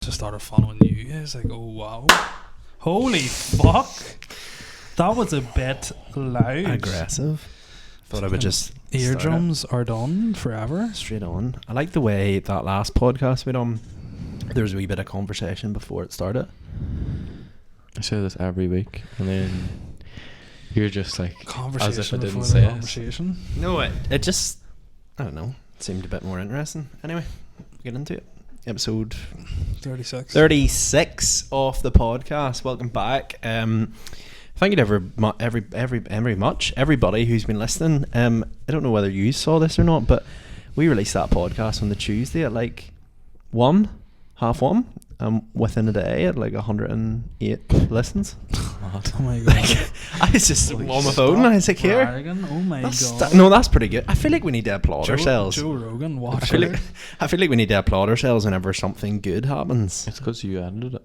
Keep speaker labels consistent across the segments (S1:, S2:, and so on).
S1: just started following you guys. Like, oh wow, holy fuck, that was a bit loud.
S2: Aggressive. Thought I would just
S1: eardrums are done forever.
S2: Straight on. I like the way that last podcast we done. There was a wee bit of conversation before it started.
S3: I say this every week, and then you're just like
S1: Conversation
S3: as if I didn't
S1: before
S3: say
S1: the
S3: it.
S1: conversation.
S2: No, it just, I don't know, seemed a bit more interesting. Anyway, get into it. Episode 36 of the podcast. Welcome back. Thank you to everybody who's been listening. I don't know whether you saw this or not, but we released that podcast on the Tuesday at like 1:30. Within a day at like 108 listens.
S1: Oh my god.
S2: I was just on my phone and I was like, here.
S1: Oh my god.
S2: That's pretty good. I feel like we need to applaud ourselves.
S1: Joe Rogan, watch
S2: I feel like we need to applaud ourselves whenever something good happens.
S3: It's because you edited it.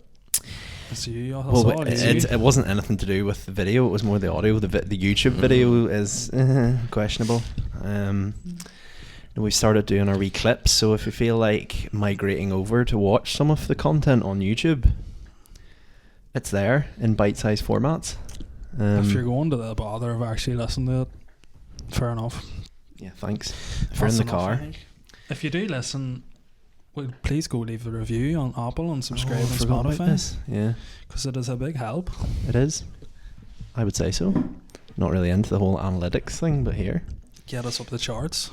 S1: It's you.
S2: It wasn't anything to do with the video. It was more the audio. The YouTube video is questionable. We started doing our wee clips, so if you feel like migrating over to watch some of the content on YouTube, it's there in bite-sized formats.
S1: If you're going to the bother of actually listening to it, fair enough.
S2: Yeah, thanks. If you're in the car.
S1: If you do listen, well, please go leave a review on Apple and subscribe on
S2: forgot about
S1: Spotify.
S2: this. Yeah,
S1: because it is a big help.
S2: it is. I would say so. Not really into the whole analytics thing, but here.
S1: Get us up the charts.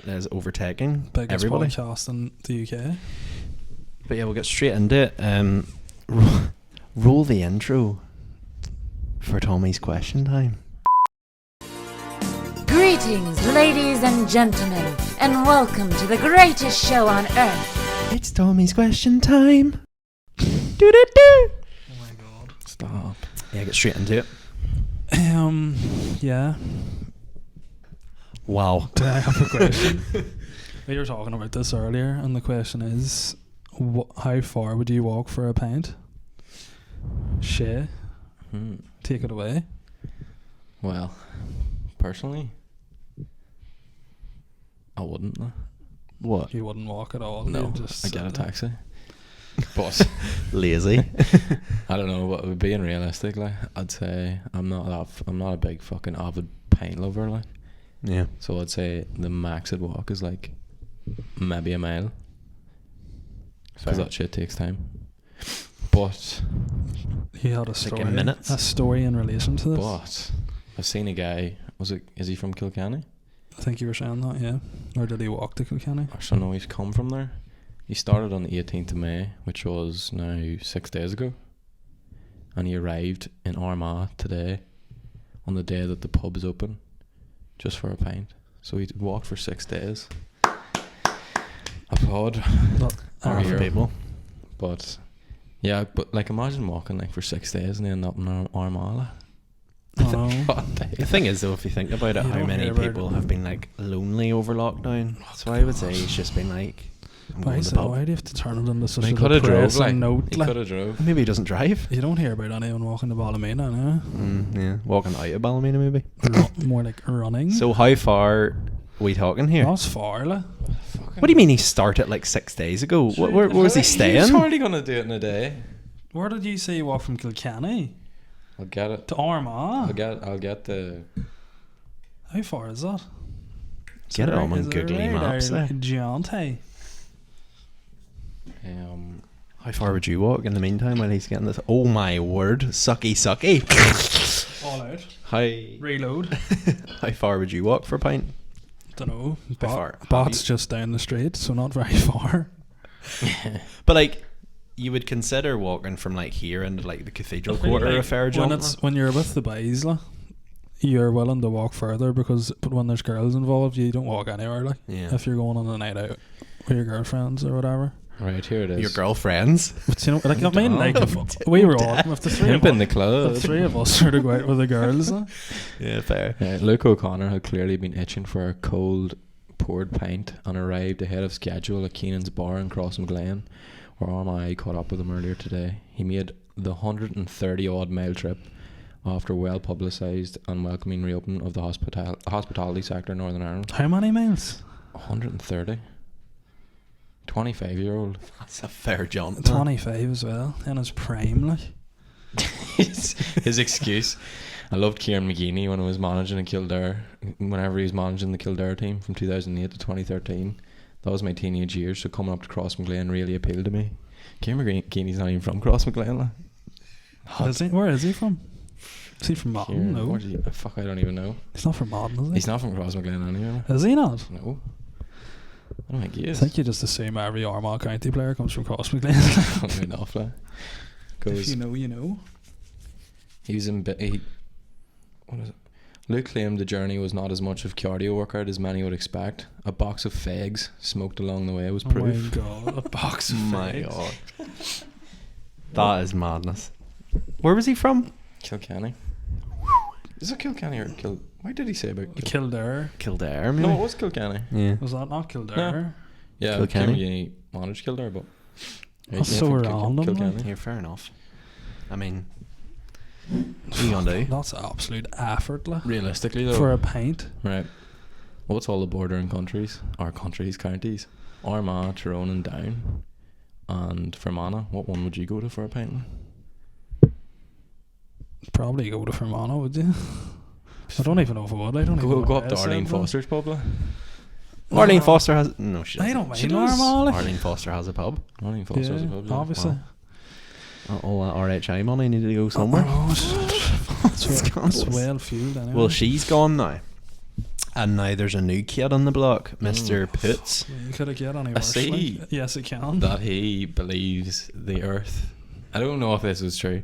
S2: There's overtaking
S1: Biggest
S2: everybody.
S1: podcast in the UK.
S2: But yeah, we'll get straight into it. Roll the intro for Tommy's question time.
S4: Greetings, ladies and gentlemen, and welcome to the greatest show on earth.
S2: It's Tommy's question time. Do.
S1: Oh my god.
S3: Stop.
S2: Yeah, get straight into it.
S1: Yeah.
S2: Wow.
S1: Do I have a question? We were talking about this earlier, and the question is, how far would you walk for a pint? Shay, take it away.
S3: Well, personally, I wouldn't.
S2: What?
S1: You wouldn't walk at all.
S3: No,
S1: You'd just
S3: I get a
S1: sit there.
S3: taxi. But
S2: Lazy.
S3: I don't know. But being realistic, like I'd say I'm not a big fucking avid pint lover, like.
S2: Yeah.
S3: So I'd say the max I'd walk is like maybe a mile, because that shit takes time. But
S1: He had a story.
S2: in minutes?
S1: A story in relation to this.
S3: I've seen a guy. Is he from Kilkenny?
S1: I think you were saying that, yeah. Or did he walk to Kilkenny?
S3: Or so no, he's come from there. He started on the 18th of May, which was now 6 days ago, and he arrived in Armagh today, on the day that the pub is open, just for a pint. So he walked for 6 days. Applaud our
S2: For
S3: hero.
S2: people.
S3: But yeah, but like imagine walking like for 6 days and then up in Armagh.
S2: The thing is, though, if you think about it,
S1: You
S2: how
S1: don't
S2: many
S1: hear about
S2: people
S1: it.
S2: have been like lonely over lockdown? So I would say he's just been like, I'm
S1: Why
S2: going to the pub.
S1: do you have to turn it into such
S3: He
S1: a
S3: could have drove.
S1: depressing
S3: Like
S1: note?
S3: he
S1: Like,
S3: could have drove.
S2: Maybe he doesn't drive.
S1: you don't hear about anyone walking to Ballymena now.
S2: Yeah, walking out of Ballymena maybe.
S1: More like running.
S2: So how far are we talking here?
S1: That's far, like.
S2: What do you mean he started like 6 days ago? Where was he
S3: He's
S2: staying?
S3: hardly gonna do it in a day.
S1: Where did you say you walk from Kilkenny
S3: I'll get it.
S1: to Armagh?
S3: I'll get the.
S1: How far is that?
S2: Get it on Google Maps there.
S1: Giante.
S2: How far would you walk in the meantime while he's getting this? Oh my word, sucky.
S1: All out.
S2: How
S1: Reload.
S2: how far would you walk for a pint?
S1: Don't know.
S2: How far?
S1: Bot's just down the street, so not very far.
S2: But like, you would consider walking from like here into like the cathedral quarter a fair jump?
S1: When you're with the boys, like, you're willing to walk further but when there's girls involved, you don't walk anywhere. Like,
S2: Yeah.
S1: if you're going on a night out with your girlfriends or whatever.
S3: Right, here it is.
S2: Your girlfriends?
S1: But you know, like, I mean, like, if we were all, if the three
S3: Pimp
S1: of
S3: in the
S1: us,
S3: club.
S1: the three of us were to go out with the girls, like,
S2: Yeah, fair.
S3: Luke O'Connor had clearly been itching for a cold poured pint and arrived ahead of schedule at Keenan's bar in Crossmaglen, where RMI caught up with him earlier today. He made the 130 odd mile trip after well publicised and welcoming reopening of the hospitality sector in Northern Ireland.
S1: how many miles?
S3: 130. 25-year-old.
S2: That's a fair jump.
S1: 25 as well, in his prime, like.
S3: His excuse. I loved Kieran McGeeney when I was managing in Kildare. Whenever he was managing the Kildare team from 2008 to 2013, that was my teenage years. So coming up to Crossmaglen really appealed to me. Kieran McGeeney's not even from Crossmaglen.
S1: Is he? Where is he from? Is he from Modern? No.
S3: Where's he? Fuck, I don't even know.
S1: He's not from Modern, is he?
S3: He's not from Crossmaglen anyway.
S1: Is he not?
S3: No. I don't think he
S1: I
S3: is.
S1: think you just assume every Armagh County player comes from Crossmaglen.
S3: Enough, like.
S1: If you know, you know.
S3: He was in. What is it? Luke claimed the journey was not as much of cardio workout as many would expect. A box of fags smoked along the way was proof.
S1: Oh my god, a box of
S2: My
S1: fags.
S2: God. That is madness. Where was he from?
S3: Kilkenny. Is it Kilkenny or Why did he say about
S1: Kildare.
S2: Kildare, maybe?
S3: No, it was Kilkenny.
S2: Yeah.
S1: Was that not Kildare?
S3: Yeah,
S2: Kilkenny.
S3: Kilkenny managed Kildare, but
S1: That's
S3: he
S1: so
S3: came from
S1: random,
S3: Kilkenny.
S2: Yeah, fair enough. I mean, what are you gonna do?
S1: That's absolute effort, like.
S3: Realistically, though,
S1: For a pint.
S3: right? What's all the bordering countries? Or counties? Armagh, Tyrone, and Down. And Fermanagh. What one would you go to for a pint?
S1: Probably go to Fermanagh, would you? I don't even know if I would. I don't even know
S3: Go
S1: what
S3: up to
S1: I said,
S3: Arlene
S1: bro.
S3: Foster's pub. Like.
S2: Arlene Foster has... No, she doesn't.
S1: I don't
S3: She
S1: mind
S3: does.
S1: Armagh, like.
S2: Arlene Foster has a pub.
S3: Arlene Foster's
S1: Yeah,
S3: a pub. Yeah.
S1: obviously.
S2: Wow. All that RHI money needed to go somewhere.
S1: It's well fueled anyway.
S2: Well, she's gone now. And now there's a new kid on the block, Mr. Poots.
S1: You could have get any
S3: I
S1: worse.
S3: see
S1: like. Yes, it can.
S3: That he believes the Earth. I don't know if this was true,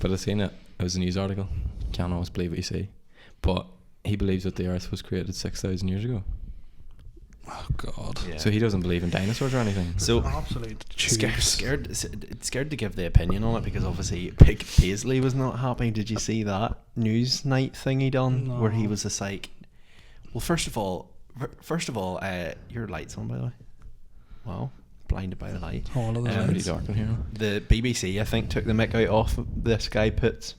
S3: but I've seen it. It was a news article. Can't always believe what you see, but he believes that the Earth was created 6,000 years ago.
S1: Oh God.
S2: Yeah.
S3: So he doesn't believe in dinosaurs or anything.
S2: So
S1: Absolute
S2: scared to give the opinion on it because obviously Pig Paisley was not happy. Did you see that news night thing he done where he
S1: No.
S2: was just like, well, first of all, your light's on by the way. Wow, blinded by the light.
S1: all of the
S2: Um,
S3: Pretty
S1: lights.
S3: dark in here.
S2: The BBC, I think, took the mick out off of this guy Poots.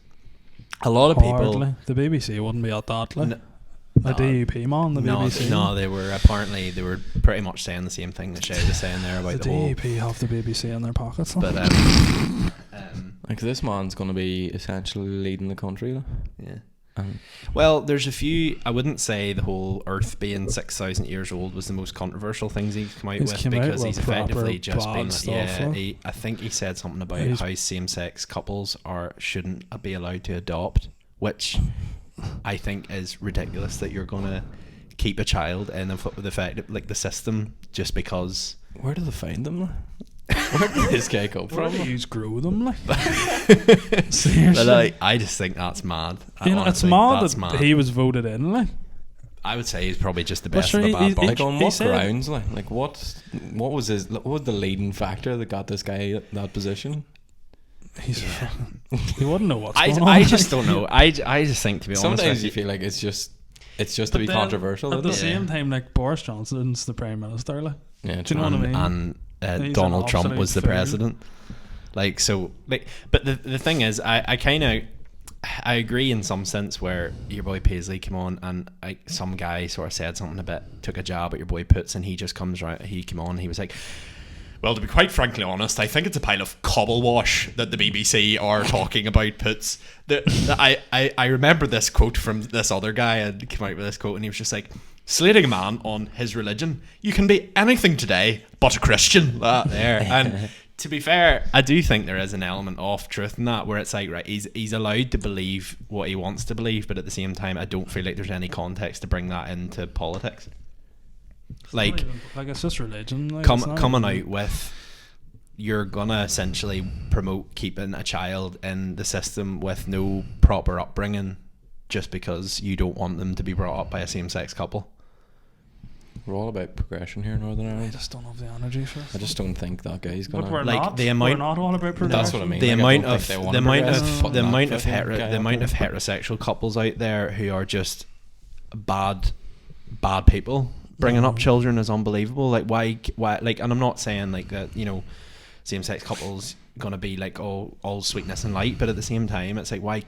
S2: A lot of people.
S1: Hardly. The BBC wouldn't be at that. Like.
S2: N-
S1: A DUP man, the BBC.
S2: No, they were pretty much saying the same thing that Shay was saying there about
S1: The
S2: the whole.
S1: DUP have the BBC in their pockets. Like.
S2: But
S3: Like this man's going to be essentially leading the country. Like.
S2: yeah.
S3: And
S2: Well, there's a few. I wouldn't say the whole Earth being 6,000 years old was the most controversial things he's come out
S1: He's
S2: with
S1: came out
S2: because
S1: with
S2: he's effectively
S1: proper
S2: just
S1: bad
S2: been.
S1: stuff,
S2: Yeah,
S1: like.
S2: I think he said something about
S1: He's-
S2: how same-sex couples shouldn't be allowed to adopt, which I think is ridiculous. That you're gonna keep a child and the fact that, like, the system just because.
S3: where do they find them? Like? Where did this guy come
S1: Where
S3: from?
S1: do you grow them? Like.
S2: But
S1: Seriously.
S2: I just think that's mad.
S1: You know, it's
S2: Honestly,
S1: mad
S2: that's
S1: that he was voted in. Like.
S2: I would say he's probably just the
S1: But
S2: best
S1: sure,
S2: of the
S1: he-
S2: bad
S1: he-
S2: bunch.
S3: Like on
S1: He
S3: what
S1: said-
S3: grounds? Like what was the leading factor that got this guy at that position?
S1: He's he wouldn't know what's
S2: I
S1: going on.
S2: just don't know. I just think, to be honest
S3: Sometimes
S2: with
S3: you feel like it's just to
S1: But
S3: be
S1: then,
S3: controversial.
S1: At the
S3: isn't it?
S1: same time, like Boris Johnson's the prime minister. Like.
S3: Yeah,
S1: Do you know what I mean?
S2: and
S1: He's
S2: Donald
S1: an
S2: Trump
S1: absolute
S2: was the
S1: fool.
S2: president. Like, so, like, but the thing is, I kind of, I agree in some sense where your boy Paisley came on and some guy sort of said something a bit, took a jab at your boy Poots, and he just comes right, he came on, he was like, well, to be quite frankly honest, I think it's a pile of cobble wash that the BBC are talking about Poots. I remember this quote from this other guy, and came out with this quote, and he was just like, slating a man on his religion, you can be anything today but a Christian. That there. And to be fair, I do think there is an element of truth in that, where it's like, right, he's allowed to believe what he wants to believe, but at the same time, I don't feel like there's any context to bring that into politics. Like,
S1: it's just religion. Like, it's not
S2: coming
S1: even-
S2: out with, you're gonna essentially promote keeping a child in the system with no proper upbringing just because you don't want them to be brought up by a same-sex couple.
S3: We're all about progression here in Northern
S1: I
S3: Ireland.
S1: just don't have the energy for it.
S3: I just don't think that guy's gonna.
S1: But we're
S2: Like,
S1: not.
S2: the amount-
S1: we're not all about progression.
S3: That's what I mean.
S2: The
S3: Like, I
S2: amount
S3: don't think
S2: of
S3: they
S2: the
S3: wanna
S2: amount
S3: progress
S2: of
S3: putting
S2: the
S3: that
S2: amount of
S3: fucking guy
S2: the
S3: up
S2: amount of
S3: there.
S2: heterosexual couples out there who are just bad people bringing up children is unbelievable. Like, why like, and I'm not saying like that, you know, same-sex couples gonna be like all sweetness and light, but at the same time it's like, why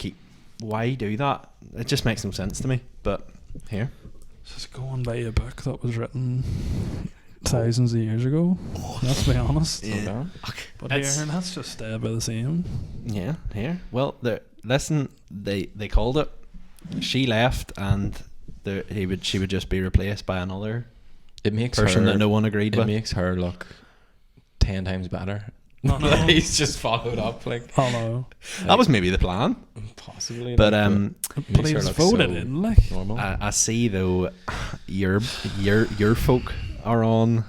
S2: do that? It just makes no sense to me. But here,
S1: Just going by a book that was written thousands of years ago. Let's be honest.
S2: Yeah.
S1: But
S2: It's-
S1: here, let's just stay by the same.
S2: Yeah, here. Well, listen, they called it. She left, and she would just be replaced by another
S3: It makes
S2: person
S3: her,
S2: that no one agreed
S3: It
S2: with.
S3: makes her look 10 times better.
S1: No, no.
S3: He's just followed up like
S1: Oh no.
S2: That was maybe the plan,
S3: possibly.
S2: but
S3: like,
S1: But
S3: makes her
S1: he's
S3: look
S1: voted
S3: so
S1: in, like.
S3: normal.
S2: I see though, your folk are on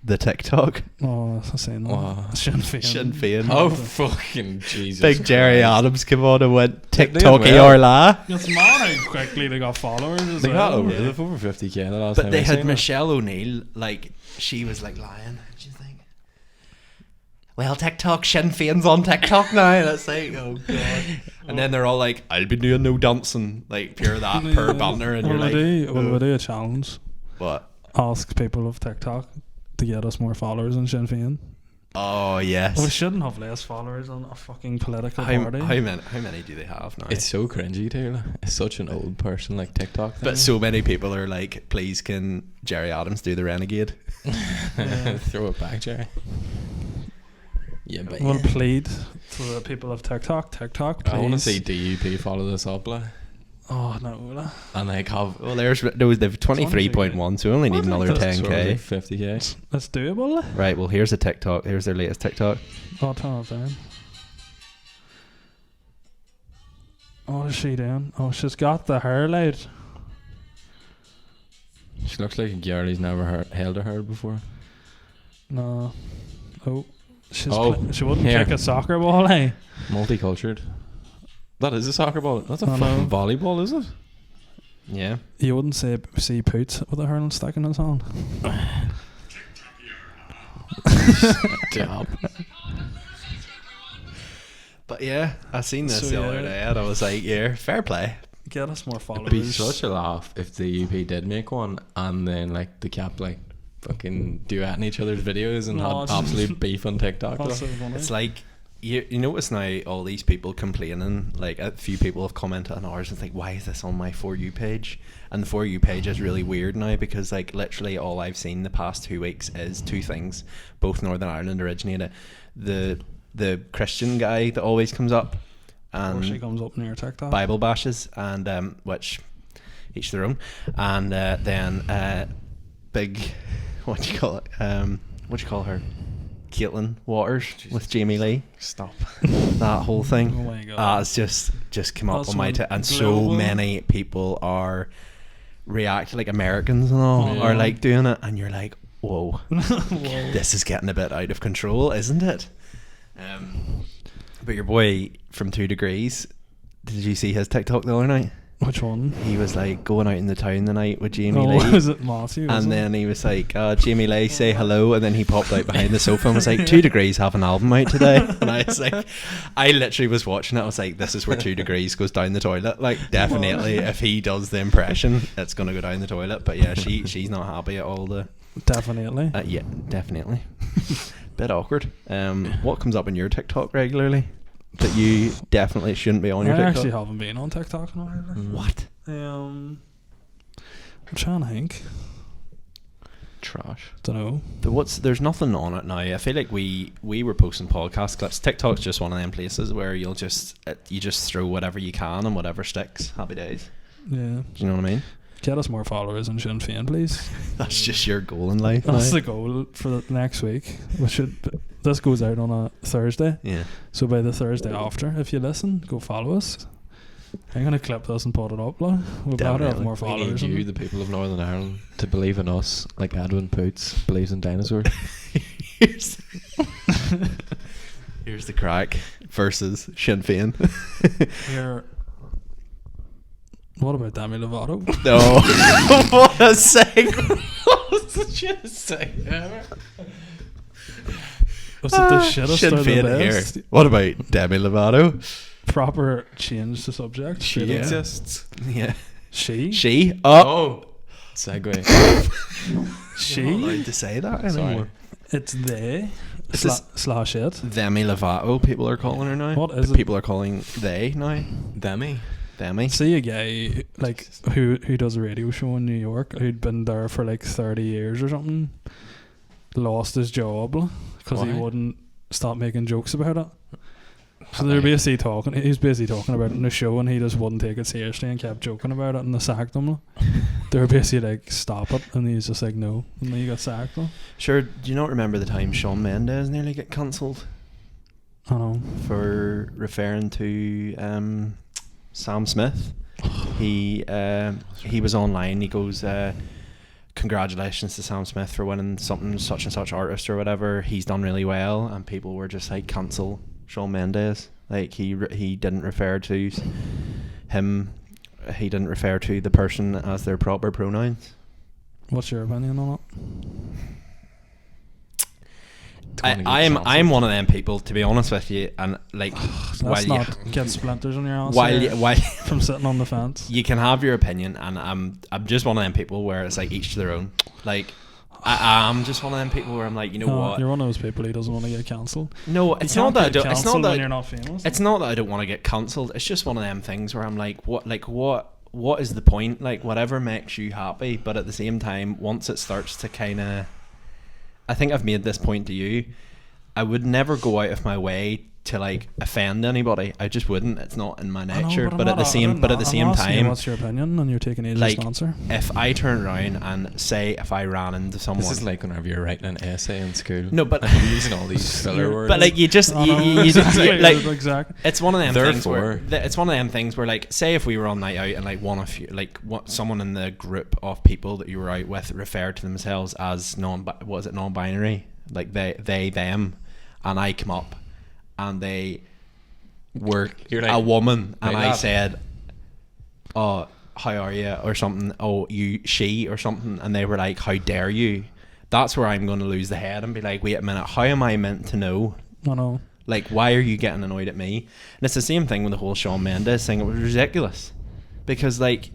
S2: the TikTok.
S1: Oh, I say no.
S3: Wow.
S1: Sinn Féin.
S2: Sinn Féin.
S3: Oh fucking Jesus!
S2: Big Jerry
S3: Christ.
S2: Adams came on and went
S3: They're doing
S2: TikTok
S3: well.
S2: or la.
S1: It's mad how quickly they got followers as
S3: They got
S1: well.
S3: over.
S2: Yeah.
S3: They've over 50k. The last
S2: But
S3: time
S2: they
S3: I
S2: had
S3: seen it.
S2: Michelle O'Neill, like she was like lying. She's like, well, TikTok, Sinn Féin's on TikTok now. And it's like, oh god. And then they're all like, I'll be doing no dancing, like pure that, pure banter, and you're
S1: Will
S2: like,
S1: we do a challenge?
S2: what?
S1: Ask people of TikTok to get us more followers in Sinn Féin.
S2: Oh
S1: We
S2: yes.
S1: shouldn't have less followers on a fucking political
S2: How
S1: party.
S2: many do they have now?
S3: It's so cringy too. Like. It's such an old person like TikTok. Thing.
S2: But so many people are like, please can Jerry Adams do the renegade?
S1: Yeah.
S3: Throw it back, Jerry. Yeah, but
S1: We'll
S3: yeah.
S1: plead to the people of TikTok. TikTok, please.
S3: I want to see DUP follow this up, like,
S1: Oh no.
S3: and like have.
S2: Well, they've 23.1, so we only need another
S1: That's
S2: 10k.
S3: 50k.
S1: That's doable.
S2: Right. Well, here's a TikTok. Here's their latest TikTok.
S1: Oh, turn it down. What is she doing? Oh, she's got the hair light.
S3: She looks like a girl he's never held a herd before.
S1: No. Oh.
S3: Oh,
S1: she wouldn't
S3: here.
S1: kick a soccer ball, eh?
S3: Multicultured. That is a soccer ball. That's a
S1: I know.
S3: fucking volleyball, is it?
S2: Yeah.
S1: You wouldn't see Poots with a hurling stick in his hand.
S3: Job.
S2: But yeah, I seen this
S1: So,
S2: the other
S1: yeah.
S2: day, and I was like, yeah, fair play.
S1: Get us more followers.
S3: It'd be such a laugh if the UP did make one and then like the cap like fucking duetting each other's videos and
S1: No,
S3: had
S1: it's-
S3: absolute beef on TikTok.
S1: That's
S3: though.
S1: so funny.
S2: It's like you notice now all these people complaining. Like a few people have commented on ours. It's like, why is this on my For You page? And the For You page is really weird now because like literally all I've seen the past 2 weeks is two things, both Northern Ireland originated. The Christian guy that always comes up,
S1: Or she
S2: and
S1: comes up near TikTok.
S2: Bible bashes, and which each their own, and then big, what do you call it? What do you call her? Caitlin Waters with Jamie Lee.
S3: Stop.
S2: That whole thing.
S1: Oh my god.
S2: It's just come up
S1: That's
S2: on my
S1: one
S2: and so
S1: global.
S2: many people are reacting, like Americans and all
S1: Yeah.
S2: are like doing it, and you're like, whoa,
S1: Whoa.
S2: this is getting a bit out of control, isn't it? But your boy from 2 Degrees, did you see his TikTok the other night?
S1: Which one?
S2: He was like going out in the town the night with Jamie
S1: Oh,
S2: Lee.
S1: was it Matthew? was
S2: And
S1: it?
S2: then he was like, Jamie Lee, say hello. And then he popped out behind the sofa and was like, 2 Degrees have an album out today. And I was like, I literally was watching it. I was like, this is where 2 Degrees goes down the toilet. Like, definitely, if he does the impression, it's going to go down the toilet. But yeah, she's not happy at all.
S1: Definitely.
S2: Yeah, definitely. Bit awkward. What comes up in your TikTok regularly that you definitely shouldn't be on your
S1: I
S2: TikTok?
S1: actually haven't been on TikTok in a while.
S2: What?
S1: I'm trying to think.
S3: Trash.
S1: Don't know.
S2: There's nothing on it now. I feel like we were posting podcast clips. TikTok's just one of them places where you just throw whatever you can and whatever sticks. Happy days.
S1: Yeah.
S2: Do you know what I mean?
S1: Get us more followers in Sinn Féin, please.
S2: That's just your goal in life.
S1: That's
S2: now.
S1: the goal for the next week. This goes out on a Thursday.
S2: Yeah.
S1: So by the Thursday after, if you listen, go follow us. I'm going to clip this and put it up. Like. We better have
S2: Definitely.
S1: more
S3: We
S1: followers.
S3: need
S1: in
S3: you,
S1: it.
S3: the people of Northern Ireland, to believe in us like Edwin Poots believes in dinosaurs.
S2: here's the Craic versus Sinn Féin.
S1: Here. What about Demi Lovato?
S2: No. What a segment.
S3: What's the shit say?
S1: Was it the shittest
S2: Sinn
S1: or the
S2: Féin
S1: best?
S2: here. What about Demi Lovato?
S1: Proper change the subject.
S3: She
S1: Yeah.
S3: exists.
S2: Yeah.
S1: She?
S2: She?
S3: Oh. Segue.
S1: She?
S2: I'm not allowed to say that
S3: Sorry.
S2: anymore.
S1: It's they.
S2: Is this-
S1: Slash it.
S2: Demi Lovato, people are calling her now.
S1: What is it?
S2: People are calling they now.
S3: Demi.
S2: Demi.
S1: See a guy like who does a radio show in New York who'd been there for like 30 years or something. lost his job because he
S3: Why?
S1: wouldn't stop making jokes about it. So they're basically talking. He's basically talking about it in the show, and he just wouldn't take it seriously and kept joking about it, and they sacked him. They were basically like, "Stop it," and he's just like, "No," and then he got sacked.
S2: Sure, do you not remember the time Shawn Mendes nearly got cancelled
S1: I know.
S2: for referring to Sam Smith? He was online. He goes, "Congratulations to Sam Smith for winning something such and such artist or whatever. He's done really well," and people were just like, "Cancel Shawn Mendes." Like he didn't refer to him. He didn't refer to the person as their proper pronouns.
S1: What's your opinion on it?
S2: I'm one of them people, to be honest with you, and like
S1: Let's not get splinters on your ass
S2: while
S1: from sitting on the fence.
S2: you can have your opinion, and I'm just one of them people where it's like each to their own. Like I'm just one of them people where I'm like, you know what?
S1: You're one of those people who doesn't want to get cancelled.
S2: No, it's not that I don't. It's not that
S1: when you're not famous.
S2: It's not that I don't want to get cancelled. It's just one of them things where I'm like, what is the point? Like, whatever makes you happy, but at the same time, once it starts to kind of, I think I've made this point to you. I would never go out of my way to like offend anybody. I just wouldn't. It's not in my nature. But at the same time,
S1: what's your opinion? And you're taking ages
S2: like,
S1: to answer.
S2: if I turn around and say if I ran into someone,
S3: This is like whenever you're writing an essay in school.
S2: No, but
S3: I'm using all these filler words.
S2: but like you just you just like
S1: exactly.
S2: it's one of them things
S3: Therefore.
S2: where it's one of them things where like, say if we were on night out and like someone in the group of people that you were out with referred to themselves as non-binary, like they them, and I come up and they were
S3: You're like,
S2: a woman and
S3: like
S2: I
S3: that.
S2: said, "Oh, how are you?" or something, "Oh, you she," or something, and they were like, "How dare you?" That's where I'm going to lose the head and be like, wait a minute, how am I meant to know?
S1: I know.
S2: Like, why are you getting annoyed at me? And it's the same thing with the whole Shawn Mendes thing. It was ridiculous because like,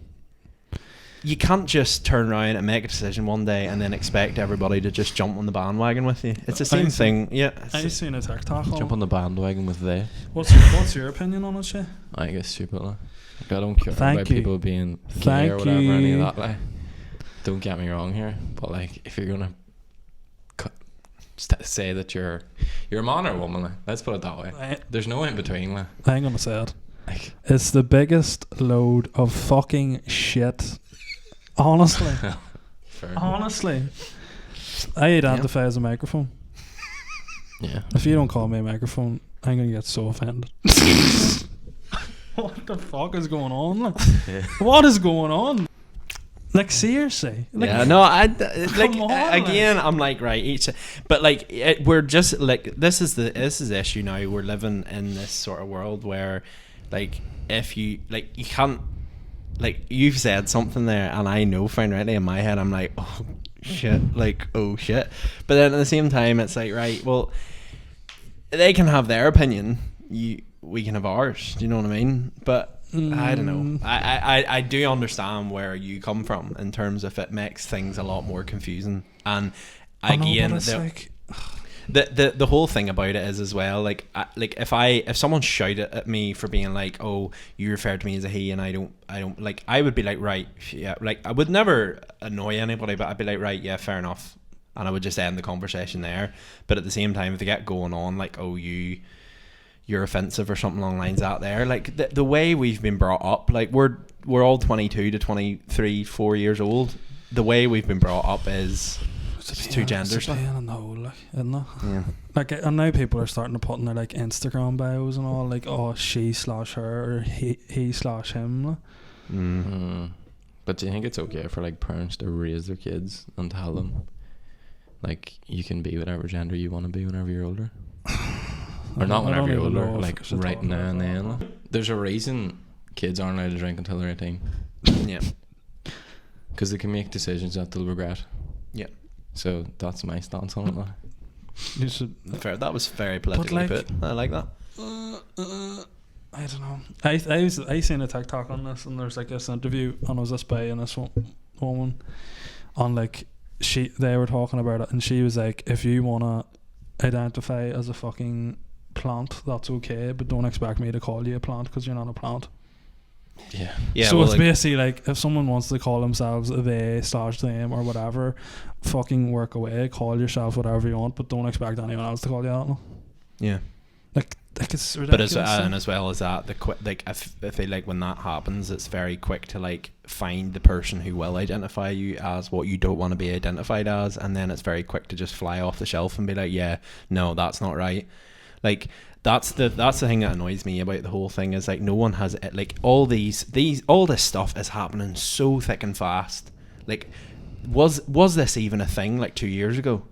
S2: you can't just turn around and make a decision one day and then expect everybody to just jump on the bandwagon with you. It's the same thing. Yeah.
S1: I've seen a TikTok.
S3: Jump on the bandwagon with they.
S1: What's your opinion on it, Shay?
S3: I guess stupid. Like I don't care
S1: Thank
S3: about
S1: you.
S3: people being gay
S1: Thank
S3: or whatever, any of
S1: you.
S3: that. Like, don't get me wrong here, but like, if you're gonna say that you're a man or a woman, like, let's put it that way. There's no in between. Like,
S1: I ain't gonna say it.
S3: like
S1: It's the biggest load of fucking shit. Honestly.
S3: fair.
S1: Honestly. I identify as a microphone.
S3: Yeah.
S1: If you don't call me a microphone, I'm gonna get so offended. What the fuck is going on? Like, what is going on? Like, seriously. Like,
S2: Yeah, no, like
S1: on,
S2: again, I'm like, right, but like we're just like, this is the issue now. We're living in this sort of world where, like, if you like, you can't, like, you've said something there, and I know fine rightly in my head, I'm like, oh shit, like, oh shit. But then at the same time, it's like, right, well, they can have their opinion. We can have ours. Do you know what I mean? But I don't know. I do understand where you come from in terms of it makes things a lot more confusing. And again, the whole thing about it is as well, like if someone shouted at me for being like, oh, you referred to me as a he, and I don't like, I would be like, right, yeah, like I would never annoy anybody, but I'd be like, right, yeah, fair enough, and I would just end the conversation there. But at the same time, if they get going on like, oh, you're offensive or something along the lines out there, like the way we've been brought up, like we're all 22 to 23, 4 years old. The way we've been brought up is just two genders.
S1: Yeah. Like, and now people are starting to put in their like Instagram bios and all, like, oh, she/her or he/him.
S3: But do you think it's okay for like parents to raise their kids and tell them, like, you can be whatever gender you want to be whenever you're older? Or not whenever you're older, like right now and then. Like. There's a reason kids aren't allowed to drink until they're 18.
S2: Yeah.
S3: Because they can make decisions that they'll regret.
S2: Yeah.
S3: So that's my stance on it. Like.
S1: You should.
S2: Fair. That was very politically put. I like that.
S1: I don't know. I seen a TikTok on this, and there's like this interview, and it was this guy and this woman, on like they were talking about it, and she was like, if you wanna identify as a fucking plant, that's okay, but don't expect me to call you a plant because you're not a plant.
S2: Yeah.
S1: So
S2: well,
S1: it's
S2: like,
S1: basically like if someone wants to call themselves they/them or whatever, fucking work away, call yourself whatever you want, but don't expect anyone else to call you that.
S2: yeah.
S1: Like it's
S2: But
S1: ridiculous.
S2: as well as that, I feel like when that happens, it's very quick to like find the person who will identify you as what you don't want to be identified as, and then it's very quick to just fly off the shelf and be like, yeah, no, that's not right. Like that's the thing that annoys me about the whole thing is like no one has it. Like all this stuff is happening so thick and fast. Like was this even a thing like 2 years ago?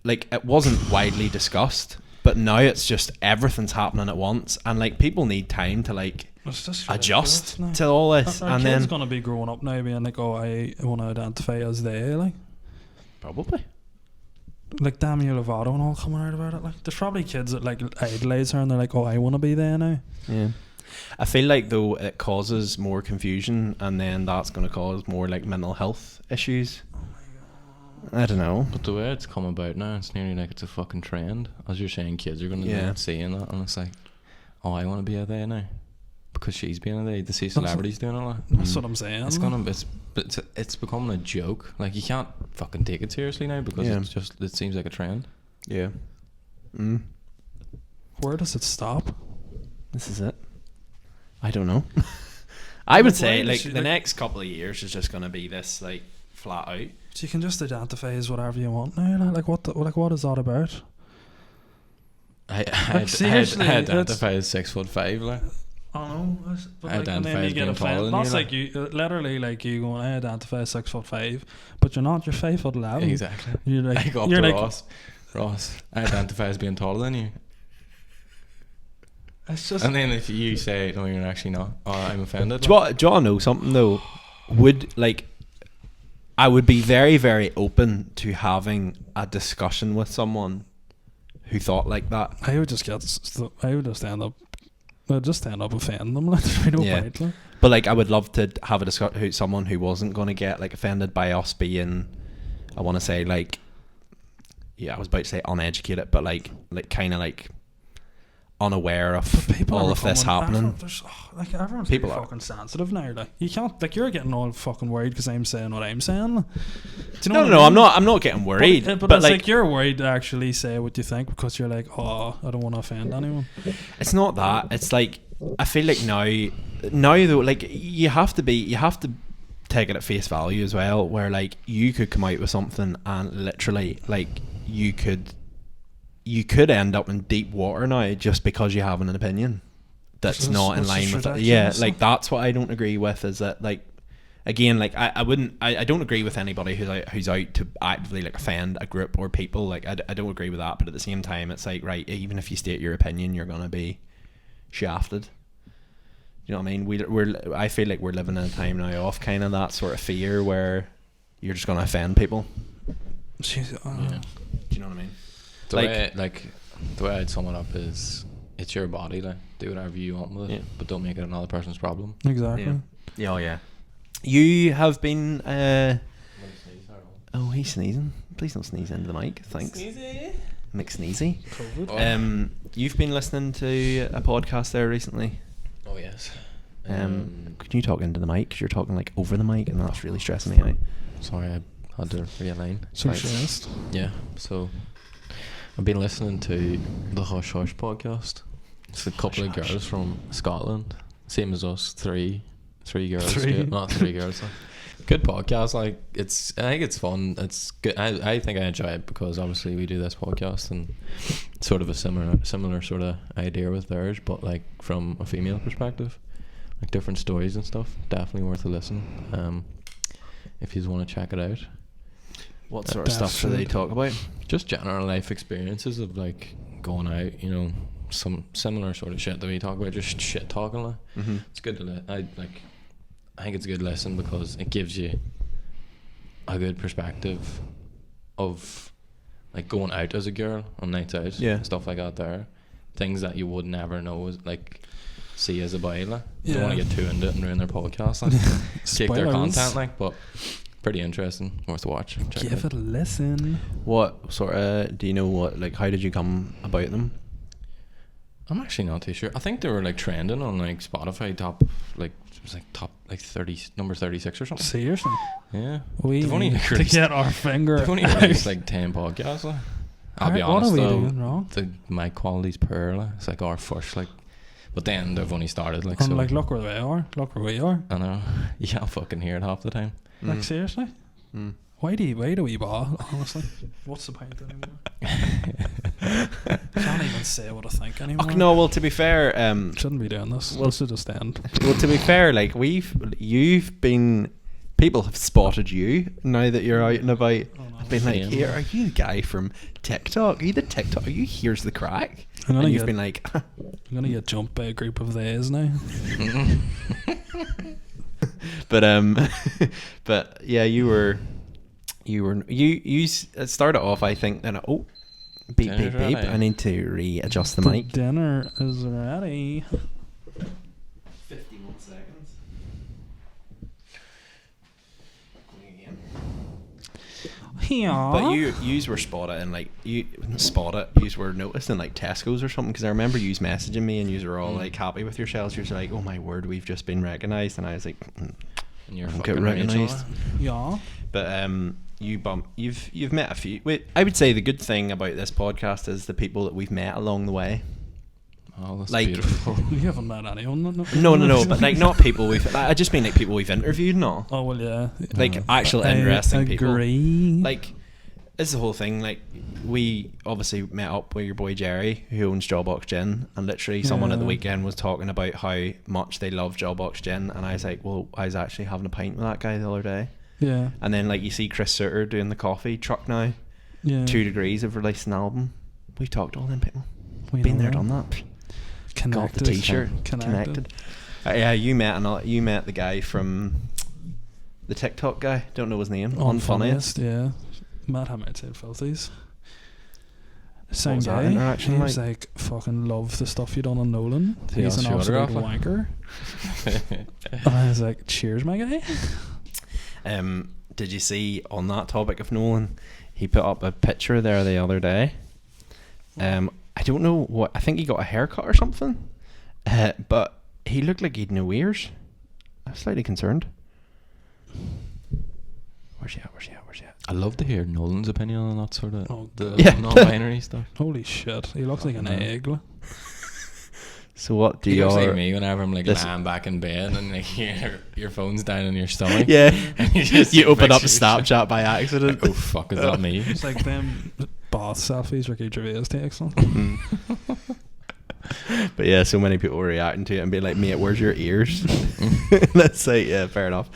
S2: Like it wasn't widely discussed. But now it's just everything's happening at once, and like people need time to like
S1: It's just
S2: adjust
S1: ridiculous,
S2: to all this,
S1: Our
S2: and
S1: kid's
S2: then
S1: gonna be growing up now, being like, "Oh, I want to identify as they."
S2: probably
S1: Like Demi Lovato and all coming out about it. Like, there's probably kids that like idolize her, and they're like, "Oh, I want to be there now."
S2: yeah. I feel like though it causes more confusion, and then that's going to cause more like mental health issues. I don't know.
S3: But the way it's come about now, it's nearly like it's a fucking trend. As you're saying, kids are going to start seeing that, and it's like, oh, I want to be a they now because she's being a they. To see celebrities doing all that.
S1: That's what I'm saying.
S3: It's becoming a joke. Like you can't fucking take it seriously now because it seems like a trend.
S2: Yeah.
S1: Where does it stop?
S2: This is it. I don't know. I would say
S1: why
S2: like
S1: does she,
S2: the
S1: like-
S2: next couple of years is just going to be this like flat out.
S1: So you can just identify as whatever you want now. Like what is that about?
S3: I
S1: seriously,
S3: identify as 6'5". Like.
S1: I know, but
S3: I
S1: like, and
S3: identify
S1: then you
S3: as
S1: get
S3: being taller
S1: offended.
S3: than
S1: That's
S3: you,
S1: like you, literally, like you going, I identify as 6'5", but you're not. You're 5'11".
S3: Exactly.
S1: You're like,
S3: I go up
S1: you're
S3: to
S1: like,
S3: Ross, I identify as being taller than you.
S1: It's just.
S3: And then if you say, no, you're actually not, I'm offended.
S2: Do you want to know something though? I would be very, very open to having a discussion with someone who thought like that.
S1: I would just end up. I'd just end up offending them. Like, there's no point. Like.
S2: But like, I would love to have a discussion with someone who wasn't going to get like offended by us being, I want to say like, I was about to say uneducated, but like kind of like unaware of all of this happening.
S1: Everyone's
S2: People
S1: really
S2: are
S1: fucking sensitive now. Like you can't, like you're getting all fucking worried because I'm saying what I'm saying. Do you know what I mean?
S2: I'm not getting worried.
S1: But it's like you're worried to actually say what you think because you're like, oh, I don't want to offend anyone.
S2: It's not that. It's like I feel like now though, like you have to take it at face value as well. Where like you could come out with something and literally like you could end up in deep water now just because you have an opinion that's not in line with it. Yeah, like that's what I don't agree with, is that like again, like I don't agree with anybody who's out to actively like offend a group or people. Like I don't agree with that, but at the same time it's like, right, even if you state your opinion, you're gonna be shafted. You know what I mean? I feel like we're living in a time now of kind of that sort of fear where you're just gonna offend people.
S1: Yeah.
S2: Do you know what I mean?
S3: The way I'd sum it up is, it's your body, like do whatever you want with it, but don't make it another person's problem.
S1: Exactly.
S2: Yeah. Oh yeah. You have been oh, he's sneezing. Please don't sneeze into the mic. Thanks. McSneezy. You've been listening to a podcast there recently.
S3: Oh yes.
S2: Can you talk into the mic? 'Cause you're talking like over the mic, and that's really stressing me out.
S3: Sorry, I had to realign.
S1: Socialist.
S3: Yeah. So I've been listening to the Hush Hush podcast. It's a couple of girls from Scotland, same as us. Three girls. Not three girls. Good podcast. Like I think it's fun. It's good. I think I enjoy it because obviously we do this podcast and sort of a similar sort of idea with theirs, but like from a female perspective, like different stories and stuff. Definitely worth a listen. If you want to check it out.
S2: What sort of stuff do they talk about?
S3: Just general life experiences of like going out, you know, some similar sort of shit that we talk about, just shit talking. Like.
S2: Mm-hmm.
S3: It's good to I think it's a good lesson because it gives you a good perspective of like going out as a girl on nights out, stuff like that. There, things that you would never know as like see as a boy. Like, don't want to get too into it and ruin their podcast, like take their content, like, but. Pretty interesting, worth a watch.
S1: Give it a listen.
S2: What sort of, do you know what, like, how did you come about them?
S3: I'm actually not too sure. I think they were like trending on like Spotify top, like it was like top like 30, number 36 or something.
S1: Seriously,
S3: Yeah,
S1: we
S3: They've only
S1: need to
S3: released-
S1: get our finger.
S3: they've only released like 10 podcasts. Like. I'll be
S1: Alright,
S3: honest
S1: what are we
S3: though,
S1: doing wrong?
S3: the mic quality's poor. Like. It's like our first like, but then they've only started like
S1: And
S3: so.
S1: like, look where they are. Look where we are.
S3: I know. You can't fucking hear it half the time.
S1: Like, seriously,
S2: Mm.
S1: why do we bother? Honestly, what's the point anymore? Can't even say what I think anymore.
S2: Oh, no, well, to be fair,
S1: Shouldn't be doing this.
S2: Well-
S1: This should just end.
S2: well, to be fair, like you've been, people have spotted you now that you're out and about.
S1: Oh, no.
S2: I've been like,
S3: Same.
S2: here, are you the guy from TikTok? Are you the TikTok? Are you Here's the Crack?
S1: I'm gonna
S2: And you've
S1: get-
S2: been like,
S1: I'm gonna get jumped by a group of theys now.
S2: but yeah, you started off, I think, then beep beep
S3: Dinner's
S2: beep.
S3: ready.
S2: I need to readjust the mic.
S1: Dinner is ready.
S2: 51 seconds.
S1: Yeah.
S2: But yous were spotted and like yous were noticed in like Tesco's or something, because I remember yous messaging me and yous were all like happy with yourselves. You're like, oh my word, we've just been recognised, and I was like,
S3: And you're
S2: I don't
S3: fucking
S2: get
S3: Rachel.
S2: recognised.
S1: Yeah.
S2: But you've met a few. Wait, I would say the good thing about this podcast is the people that we've met along the way.
S3: Oh, that's
S2: Like-
S3: beautiful.
S1: You haven't met anyone.
S2: No, but like not people we've. I just mean like people we've interviewed and all.
S1: Oh well, yeah.
S2: Like actual
S1: I
S2: interesting people.
S1: agree.
S2: Like, this is the whole thing. Like, we obviously met up with your boy Jerry, who owns Jawbox Gin, and literally someone at the
S1: Yeah.
S2: weekend was talking about how much they love Jawbox Gin, and I was like, well, I was actually having a pint with that guy the other day.
S1: Yeah.
S2: And then like you see Chris Suter doing the coffee truck now.
S1: Yeah.
S2: 2 Degrees have released an album. We've talked to all them people.
S1: We
S2: Been
S1: know
S2: there,
S1: that.
S2: done that. Got the
S1: Connected.
S2: T-shirt.
S1: Connected.
S2: Yeah, you met the guy from the TikTok guy. Don't know his name.
S1: Unfunniest, yeah. Met him outside Filthies. Same
S2: was that
S1: guy.
S2: interaction
S1: He was
S2: like?
S1: like, fucking love the stuff you done on Nolan.
S3: He
S1: He's
S3: asked
S1: an
S3: you
S1: absolute
S3: autograph
S1: wanker. And I was like, cheers, my guy.
S2: Did you see, on that topic of Nolan, he put up a picture there the other day. I don't know what, I think he got a haircut or something, but he looked like he'd no ears. I was slightly concerned. Where's he at?
S3: I love to hear Nolan's opinion on that sort of
S1: Oh,
S3: the
S2: Yeah.
S3: non-binary stuff.
S1: Holy shit. He looks like an
S3: I know.
S1: egg. Like.
S2: So what do
S3: He
S2: you
S3: looks like me whenever I'm like
S2: this-
S3: lying back in bed and like your phone's down in your stomach.
S2: Yeah,
S3: And you just
S2: you open up
S3: picture
S2: Snapchat by accident.
S3: Oh fuck, is that me?
S1: It's like them bath selfies Ricky Gervais takes on.
S2: But yeah, so many people were reacting to it and being like, mate, where's your ears? That's like, yeah, fair enough.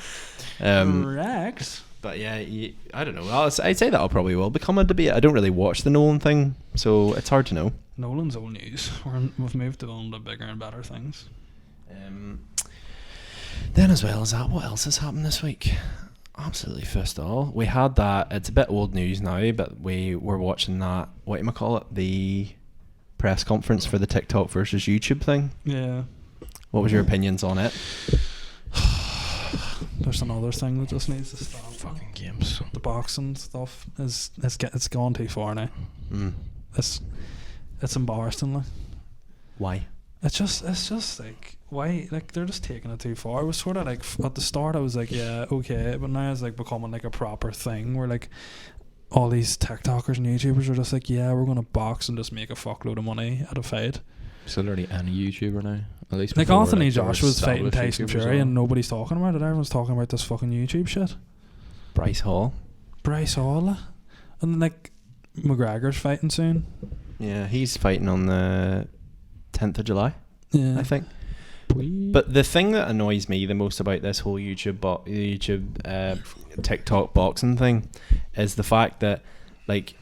S1: Rex.
S2: But yeah, I don't know. I'd say that'll probably will become a debate. I don't really watch the Nolan thing, so it's hard to know.
S1: Nolan's old news. We've moved on to bigger and better things.
S2: Then as well as that, what else has happened this week? Absolutely first all. We had that, it's a bit old news now, but we were watching that, what do you call it, the press conference for the TikTok versus YouTube thing.
S1: Yeah.
S2: What was your opinions on it?
S1: There's another thing that just needs to stop.
S3: Fucking games.
S1: The boxing stuff it's gone too far now. It's embarrassing. Like.
S2: Why?
S1: It's just like, why, like, they're just taking it too far. It was sort of like, at the start I was like, yeah, okay, but now it's like becoming like a proper thing where like all these TikTokers and YouTubers are just like, yeah, we're gonna box and just make a fuckload of money at a fight.
S3: So literally any YouTuber now, at least.
S1: Like
S3: before,
S1: Anthony
S3: there were
S1: Joshua's fighting
S3: established
S1: Tyson
S3: YouTubers
S1: Fury
S3: on.
S1: and nobody's talking about it. Everyone's talking about this fucking YouTube shit.
S2: Bryce Hall.
S1: Bryce Hall, and then like McGregor's fighting soon.
S2: Yeah, he's fighting on the 10th of July,
S1: Yeah,
S2: I think. But the thing that annoys me the most about this whole TikTok boxing thing is the fact that, like,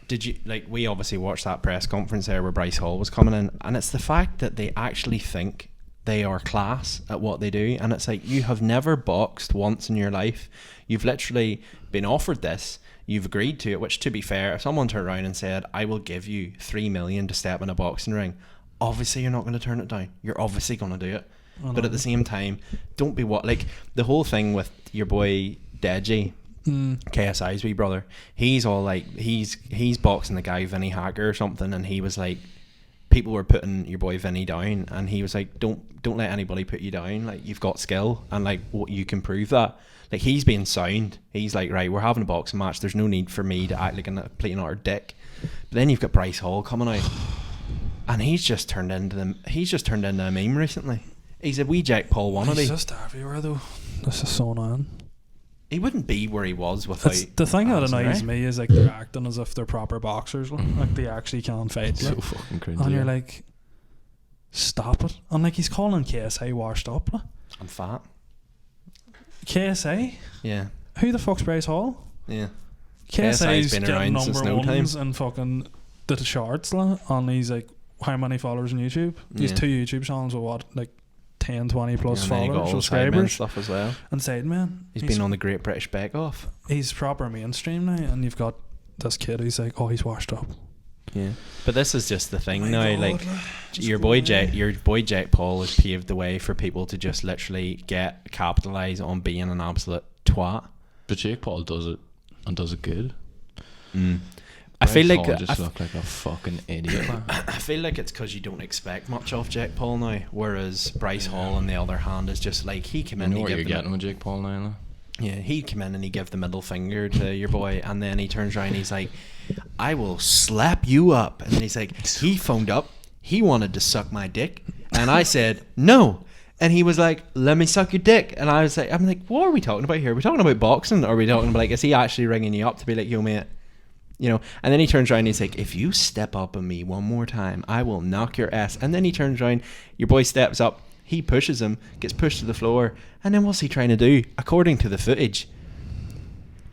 S2: we obviously watched that press conference there where Bryce Hall was coming in, and it's the fact that they actually think they are class at what they do, and it's like, you have never boxed once in your life. You've literally been offered this, you've agreed to it, which, to be fair, if someone turned around and said, I will give you $3 million to step in a boxing ring, obviously you're not going to turn it down. You're obviously going to do it. But at the same time, don't be like the whole thing with your boy Deji, KSI's wee brother. He's all like, he's boxing the guy Vinny Hacker or something, and he was like people were putting your boy Vinny down, and he was like, don't let anybody put you down. Like, you've got skill, and like what you can prove that. Like, he's being sound. He's like, right, we're having a boxing match. There's no need for me to act like a complete and utter dick. But then you've got Bryce Hall coming out, and he's just turned into a meme recently. He's a wee Jake Paul wannabe.
S1: He's just everywhere though. This is so annoying.
S2: He wouldn't be where he was without.
S1: The thing that
S2: Alison
S1: annoys
S2: Ray.
S1: me is like they're acting as if they're proper boxers. Like they actually can fight.
S3: So
S1: Like.
S3: fucking cringy.
S1: And you're like, stop it. And like he's calling KSI washed up. Like.
S2: I'm fat.
S1: KSI?
S2: Yeah.
S1: Who the fuck's Bryce Hall?
S2: Yeah.
S1: KSI's
S2: been
S1: getting
S2: around
S1: number
S2: since no
S1: ones
S2: time.
S1: and fucking the charts, like, and he's like, how many followers on YouTube? He's
S2: Yeah.
S1: 2 YouTube channels with what, like 10, 20 plus
S2: And then you got
S1: followers,
S2: all the sidemen
S1: subscribers,
S2: stuff as well.
S1: and Sideman.
S2: He's been on the Great British Bake Off.
S1: He's proper mainstream now, and you've got this kid. He's like, oh, he's washed up.
S2: Yeah. But this is just the thing
S1: My
S2: now.
S1: God,
S2: Like,
S1: just
S2: your
S1: go
S2: boy
S1: away.
S2: Jack Paul has paved the way for people to just literally capitalize on being an absolute twat.
S3: But Jake Paul does it and does it good.
S2: I feel
S3: Bryce
S2: like
S3: Hall just look like a fucking idiot. Like.
S2: I feel like it's because you don't expect much of Jake Paul now, whereas Bryce Hall, on the other hand, is just like he came
S3: You
S2: in.
S3: know
S2: he
S3: what
S2: give
S3: you're
S2: the
S3: getting with Jake Paul now. Like.
S2: Yeah, he came in and he gave the middle finger to your boy, and then he turns around and he's like, I will slap you up. And then he's like, he phoned up, he wanted to suck my dick, and I said no. And he was like, let me suck your dick. And I'm like, what are we talking about here? Are we talking about boxing? Or are we talking about, like, is he actually ringing you up to be like, yo mate, you know? And then he turns around and he's like, if you step up on me one more time, I will knock your ass. And then he turns around, your boy steps up, he pushes him, gets pushed to the floor, and then what's he trying to do? According to the footage,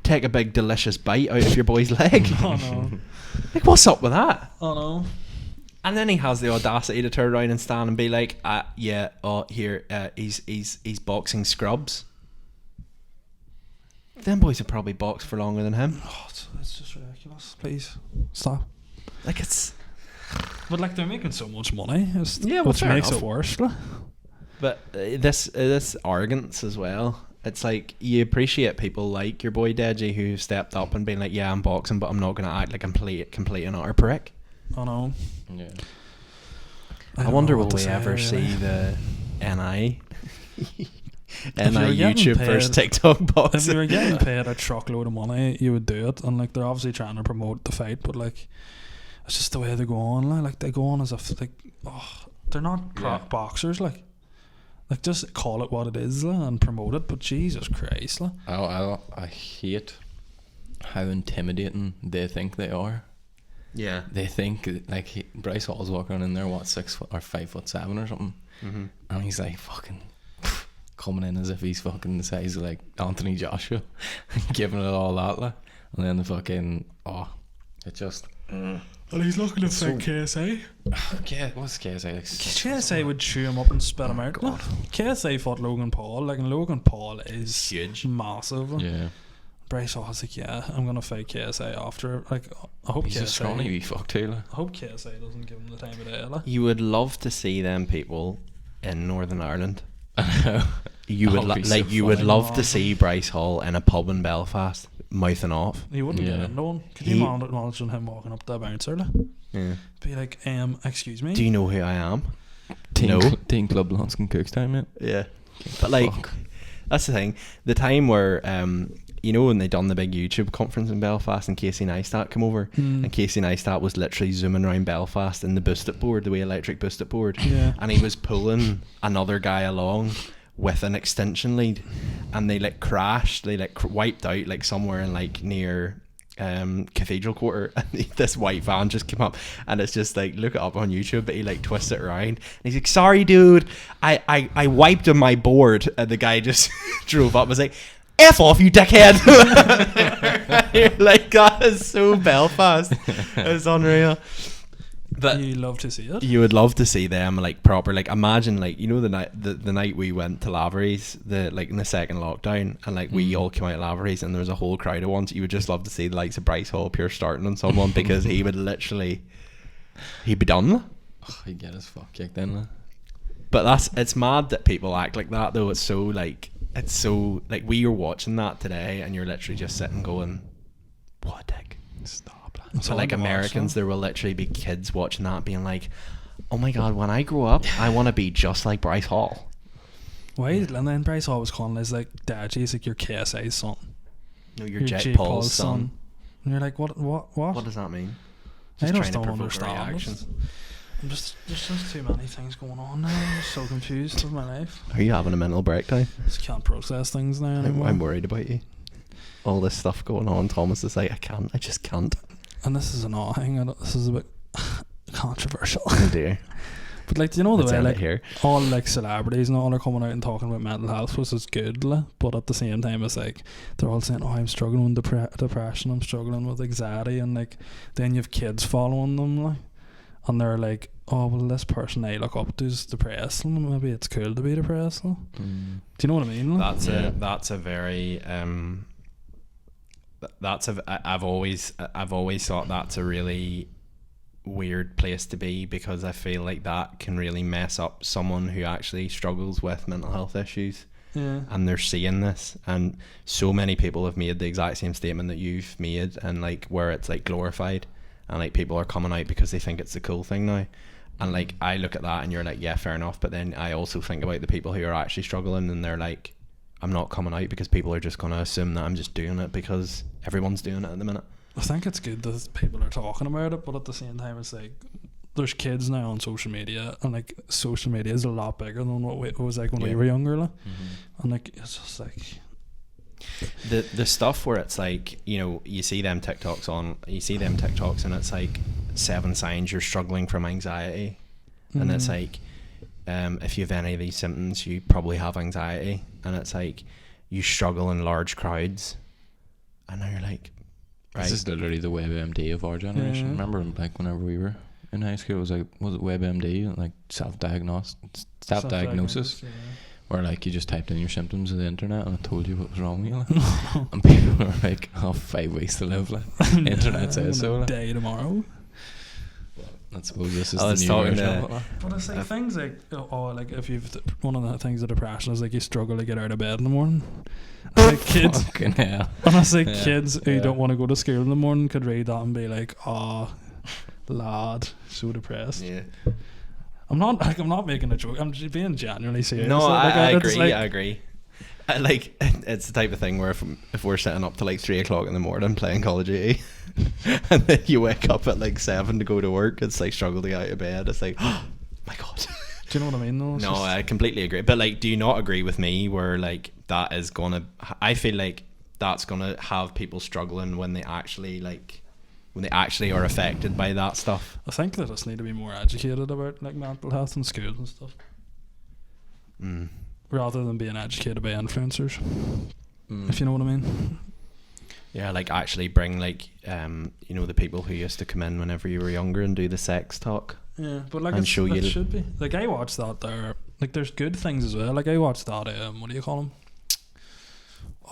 S2: take a big delicious bite out of your boy's leg.
S1: Oh no.
S2: Like, what's up with that?
S1: Oh no.
S2: And then he has the audacity to turn around and stand and be like, yeah, oh, here, he's boxing scrubs. Them boys have probably boxed for longer than him.
S1: Oh, it's just ridiculous. Please stop.
S2: Like, it's...
S1: But like they're making so much money.
S2: Yeah, well,
S1: which
S2: fair
S1: makes
S2: enough.
S1: it worse. Like.
S2: But this arrogance as well. It's like, you appreciate people like your boy Deji who stepped up and been like, yeah, I'm boxing, but I'm not going to act like a complete and utter prick.
S1: Oh no.
S3: Yeah.
S2: I
S1: don't
S2: wonder
S1: know
S2: will
S1: what to
S2: we
S1: say,
S2: ever
S1: really.
S2: see the NI
S1: If you were getting
S2: YouTube
S1: paid-
S2: versus TikTok
S1: If
S2: boxing.
S1: you were getting paid a truckload of money, you would do it. And like they're obviously trying to promote the fight, but like it's just the way they go on. Like they go on as if like, oh, they're not boxers. Like just call it what it is and promote it. But Jesus Christ, like.
S3: I hate how intimidating they think they are.
S2: Yeah.
S3: They think like Bryce Hall's walking in there, what, 6 foot or 5'7" or something, and he's like fucking coming in as if he's fucking the size of like Anthony Joshua, giving it all that, like. And then the fucking it just.
S1: And he's looking to
S3: So-
S1: fight KSA.
S3: Yeah, what's KSI like?
S1: KSA would chew him up and spit him out.
S3: God.
S1: Like. KSA fought Logan Paul. Like, and Logan Paul is
S2: Huge.
S1: massive. Like.
S3: Yeah,
S1: Bryce Hall's like, yeah, I'm gonna fight KSA after. Like, I hope
S3: he's a scrawny
S1: KSA.
S3: wee fuck too. Like.
S1: I hope KSA doesn't give him the time of day. Like.
S2: You would love to see them people in Northern Ireland. You would
S3: That'd be so
S2: you would
S3: funny.
S2: love to see Bryce Hall in a pub in Belfast mouthing off.
S1: He wouldn't get
S3: Yeah.
S1: into one. Could
S2: He-
S1: you imagine him walking up to a bouncer? Like?
S2: Yeah.
S1: Be like, excuse me.
S2: Do you know who I am?
S3: Team,
S2: No.
S3: Team Club Lonskin Cooks time, mate.
S2: Yeah. But like,
S3: Fuck.
S2: that's the thing. The time where you know when they done the big YouTube conference in Belfast and Casey Neistat come over, and Casey Neistat was literally zooming around Belfast in the boost-up board, the wee electric boost-up board,
S1: Yeah.
S2: and he was pulling another guy along with an extension lead, and they like crashed, they like wiped out like somewhere in like near Cathedral Quarter, and this white van just came up, and it's just like, look it up on YouTube, but he like twists it around and he's like, sorry dude, I wiped on my board, and the guy just drove up and was like, F off you dickhead. You're like, that is so Belfast. It's unreal. But
S1: You love to see it.
S2: you would love to see them like proper, like imagine like, you know, the night we went to Lavery's, the like in the second lockdown, and like we all came out of Lavery's and there was a whole crowd of ones. You would just love to see the likes of Bryce Hall pure starting on someone, because he would literally, he'd be done.
S3: He'd get his fuck kicked in. Like.
S2: But it's mad that people act like that though. It's so like we were watching that today and you're literally just sitting going, what a dick.
S3: Stop. Like.
S1: It's
S2: So
S1: hard
S2: like
S1: to watch,
S2: Americans,
S1: though.
S2: there will literally be kids watching that being like, oh my god, when I grow up, I want to be just like Bryce Hall.
S1: Why? And then Bryce always calling us like Dad. He's like your KSI's son.
S2: No, you're Jake Paul's son.
S1: And you're like, what?
S2: What does that mean?
S1: I
S2: Just
S1: just
S2: trying to
S1: don't
S2: provoke a
S1: understand.
S2: reaction.
S1: There's just too many things going on now. I'm just so confused with my life.
S2: Are you having a mental breakdown?
S1: Just can't process things now anymore.
S2: I'm worried about you. All this stuff going on. Thomas is like, I just can't.
S1: And this is another thing. This is a bit controversial.
S2: Oh dear.
S1: But like, do you know the
S2: Let's
S1: way
S2: end it
S1: like
S2: here.
S1: all like celebrities and all are coming out and talking about mental health, which is good, like, but at the same time it's like they're all saying, oh, I'm struggling with depression, I'm struggling with anxiety, and like then you have kids following them, like, and they're like, oh well, this person I look up to is depressed, and maybe it's cool to be depressed, like. Do you know what I mean? Like?
S2: That's a very I've always thought that's a really weird place to be, because I feel like that can really mess up someone who actually struggles with mental health issues.
S1: Yeah.
S2: And they're seeing this, and so many people have made the exact same statement that you've made, and like where it's like glorified, and like people are coming out because they think it's the cool thing now. And like I look at that and you're like, yeah, fair enough, but then I also think about the people who are actually struggling, and they're like, I'm not coming out because people are just going to assume that I'm just doing it because everyone's doing it at the minute.
S1: I think it's good that people are talking about it, but at the same time it's like there's kids now on social media, and like social media is a lot bigger than what it was like when we were younger, like. And like it's just like
S2: the stuff where it's like, you know, you see them TikToks and it's like 7 signs you're struggling from anxiety, and it's like if you have any of these symptoms you probably have anxiety, and it's like you struggle in large crowds, and now you're like, right.
S3: This is literally the WebMD of our generation.
S1: Yeah.
S3: Remember, like whenever we were in high school, was it WebMD, like self-diagnosis,
S1: yeah.
S3: where like you just typed in your symptoms of the internet and it told you what was wrong with you, like. And people were like, oh, 5 weeks to live, like. Internet says so, like.
S1: Day tomorrow.
S3: I suppose this is
S2: I
S3: the
S2: was
S3: new
S2: talking
S3: version
S2: to-
S3: of it, like.
S1: But it's like things like, oh, like if you've one of the things of depression is like you struggle to get out of bed in the morning. And like kids,
S3: Fucking hell.
S1: honestly,
S3: Yeah.
S1: kids who
S3: Yeah.
S1: don't want to go to school in the morning could read that and be like, oh, lad, so depressed.
S2: Yeah.
S1: I'm not making a joke. I'm just being genuinely serious.
S2: No,
S1: Like,
S2: I
S1: it's
S2: agree.
S1: like-
S2: I agree. Like it's the type of thing where if we're sitting up to like 3 o'clock in the morning playing Call of Duty, and then you wake up at like 7 to go to work, it's like struggle to get out of bed. It's like, oh my god.
S1: Do you know what I mean? Though? It's
S2: No,
S1: just-
S2: I completely agree. But like, do you not agree with me where like that is gonna? I feel like that's gonna have people struggling when they actually are affected by that stuff.
S1: I think they just need to be more educated about like mental health in schools and stuff, rather than being educated by influencers. If you know what I mean.
S2: Yeah, like actually bring like you know, the people who used to come in whenever you were younger and do the sex talk.
S1: Yeah, but like
S2: And
S1: it should be. Like I watched that there. Like there's good things as well. Like I watched that. What do you call him?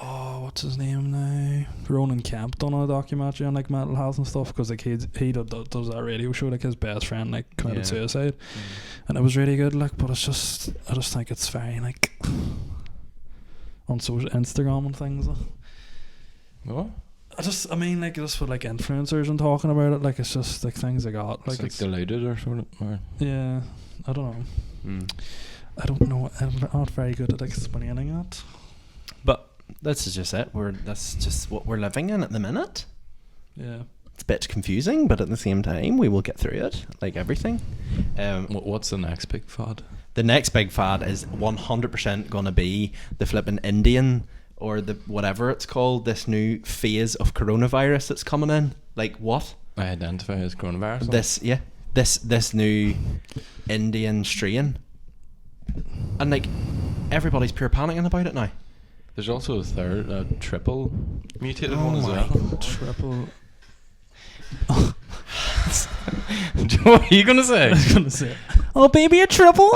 S1: Oh, what's his name now? Ronan Kemp done a documentary on like mental health and stuff, because like he does that radio show. Like his best friend like committed suicide, and it was really good. Like, but it's just I just think it's very like on social Instagram and things.
S3: What?
S1: I mean like just with like influencers and talking about it, like it's just like things I got like
S3: It's like diluted or sort of. Or
S1: yeah, I don't know. I don't know. I'm not very good at explaining it.
S2: But this is just it. That's just what we're living in at the minute.
S1: Yeah.
S2: It's a bit confusing, but at the same time, we will get through it, like everything.
S3: What's the next big fad?
S2: The next big fad is 100% going to be the flipping Indian, or the whatever it's called, this new phase of coronavirus that's coming in. Like what?
S3: I identify as coronavirus.
S2: This new Indian strain, and like everybody's pure panicking about it now.
S3: There's also a third, triple mutated one as
S2: my
S3: well.
S1: Triple.
S3: What are you gonna say?
S1: I was gonna say, oh baby, a triple.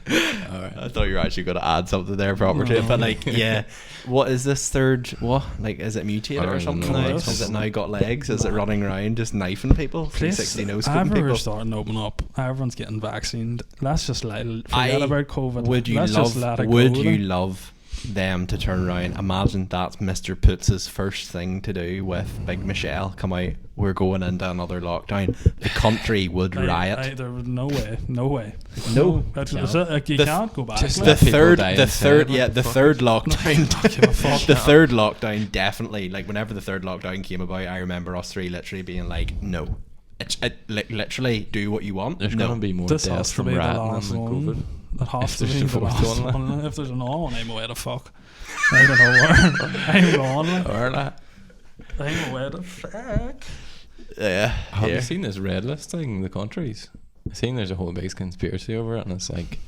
S3: Alright.
S2: I thought you were actually going to add something there proper to it, but like, yeah. What is this third? What, like, is it mutated
S3: I
S2: or
S3: don't
S2: something
S3: know.
S2: now? Has it now got legs? Is it running around just knifing people? 360 no scoping
S1: Everywhere's
S2: people.
S1: starting to open up. Everyone's getting vaccinated. Let's just forget about COVID.
S2: Would you
S1: Let's just let
S2: love?
S1: it
S2: Would
S1: go,
S2: you
S1: like.
S2: love them to turn around. Imagine that's Mr. Putz's first thing to do with Big Michelle. Come out, we're going into another lockdown. The country would riot.
S1: There was no way. No. That's like you
S2: The
S1: can't go back.
S3: just
S1: like.
S3: let people die
S2: The
S3: inside,
S2: third lockdown.
S1: Give a fuck.
S2: The third lockdown definitely, like whenever the third lockdown came about, I remember us three literally being like, no. Literally do what you want.
S3: There's
S2: no.
S3: gonna be more
S1: This
S3: deaths
S1: has to
S3: from
S1: be the
S3: ratting
S1: last
S3: than
S1: one.
S3: COVID.
S1: It has
S3: If
S1: to be
S3: there's
S1: the
S3: a
S1: last
S3: fourth one,
S1: one. If there's another one, I'm away the fuck. I don't know where. I'm going.
S3: Or that.
S1: I'm away the fuck.
S2: Yeah.
S3: Have
S2: here.
S3: you seen this red list thing? The countries. I've seen there's a whole big conspiracy over it, and it's like,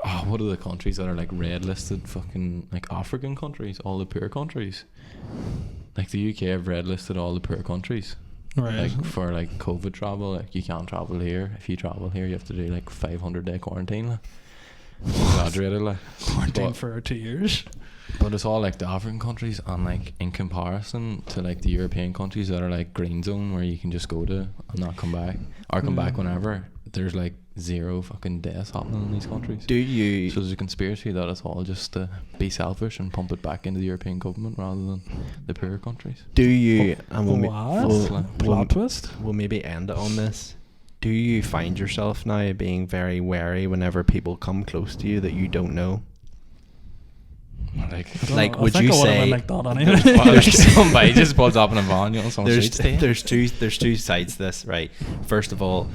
S3: oh, what are the countries that are like red listed? Fucking like African countries, all the poor countries. Like the UK have red listed all the poor countries.
S1: Right.
S3: Like for like COVID travel, like you can't travel here. If you travel here, you have to do like 500-day quarantine. Like. Exaggerated, like.
S1: Quarantine
S3: But-
S1: for 2 years.
S3: But it's all like the African countries, and like in comparison to like the European countries that are like green zone where you can just go to and not come back or come back whenever, there's like zero fucking deaths happening in these countries.
S2: Do you
S3: So there's a conspiracy that it's all just to be selfish and pump it back into the European government rather than the poorer countries.
S2: and we'll,
S1: What? Plot twist?
S2: we'll maybe end it on this. Do you find yourself now being very wary whenever people come close to you that you don't know?
S3: Like,
S1: I don't
S2: Like,
S1: know. I
S2: would
S1: think
S2: you
S1: I would've
S2: say-
S1: been like that anyway?
S3: well, like somebody just pulls up in a van, you know, someone
S2: There's
S3: shoots you.
S2: there's two sides to this, right? First of all,